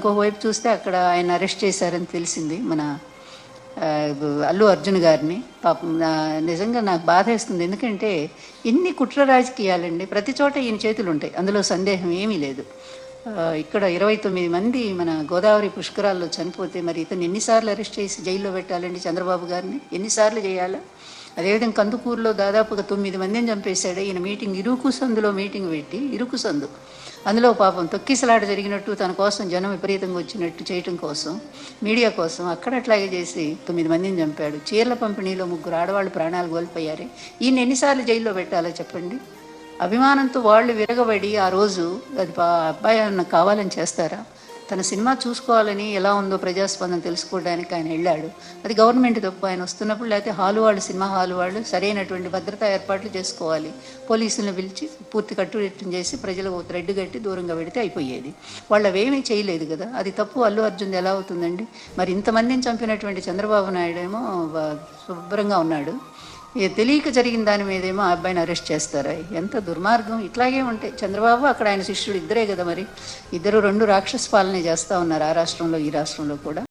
ఇంకోవైపు చూస్తే అక్కడ ఆయన అరెస్ట్ చేశారని తెలిసింది మన అల్లు అర్జున్ గారిని. పాపం నిజంగా నాకు బాధేస్తుంది. ఎందుకంటే ఎన్ని కుట్ర రాజకీయాలండి, ప్రతి చోట ఈయన చేతులు ఉంటాయి, అందులో సందేహం ఏమీ లేదు. ఇక్కడ 29 మంది మన గోదావరి పుష్కరాల్లో చనిపోతే మరి ఇతను ఎన్నిసార్లు అరెస్ట్ చేసి జైల్లో పెట్టాలండి చంద్రబాబు గారిని? ఎన్నిసార్లు చేయాలా? అదేవిధంగా కందుకూరులో దాదాపుగా 9 మందిని చంపేశాడు. ఈయన మీటింగ్ ఇరుకు సందులో మీటింగ్ పెట్టి, ఇరుకు సందు అందులో పాపం తొక్కిసలాట జరిగినట్టు, తన కోసం జనం విపరీతంగా వచ్చినట్టు చేయటం కోసం, మీడియా కోసం అక్కడ అట్లాగే చేసి 9 మందిని చంపాడు. చీరల పంపిణీలో 3 ఆడవాళ్ళు ప్రాణాలు కోల్పోయారే. ఈయన ఎన్నిసార్లు జైల్లో పెట్టాలో చెప్పండి? అభిమానంతో వాళ్ళు విరగబడి ఆ రోజు అది అబ్బాయి అన్న కావాలని చేస్తారా? తన సినిమా చూసుకోవాలని, ఎలా ఉందో ప్రజాస్పందన తెలుసుకోవడానికి ఆయన వెళ్ళాడు. అది గవర్నమెంట్ తప్పు. ఆయన వస్తున్నప్పుడు లేకపోతే హాలు వాళ్ళు, సినిమా హాలు వాళ్ళు సరైనటువంటి భద్రతా ఏర్పాట్లు చేసుకోవాలి. పోలీసులను పిలిచి పూర్తి కట్టుదిట్టం చేసి ప్రజలకు థ్రెడ్ కట్టి దూరంగా పెడితే అయిపోయేది. వాళ్ళు అవేమీ చేయలేదు కదా, అది తప్పు. అల్లు అర్జున్ ఎలా అవుతుందండి? మరి ఇంతమందిని చంపినటువంటి చంద్రబాబు నాయుడు ఏమో శుభ్రంగా ఉన్నాడు, తెలియక జరిగిన దాని మీదేమో ఆ అబ్బాయిని అరెస్ట్ చేస్తారా? ఎంత దుర్మార్గం! ఇట్లాగే ఉంటాయి. చంద్రబాబు అక్కడ ఆయన శిష్యుడు ఇద్దరే కదా, మరి ఇద్దరు 2 రాక్షస పాలనే చేస్తూ ఉన్నారు, ఆ రాష్ట్రంలో ఈ రాష్ట్రంలో కూడా.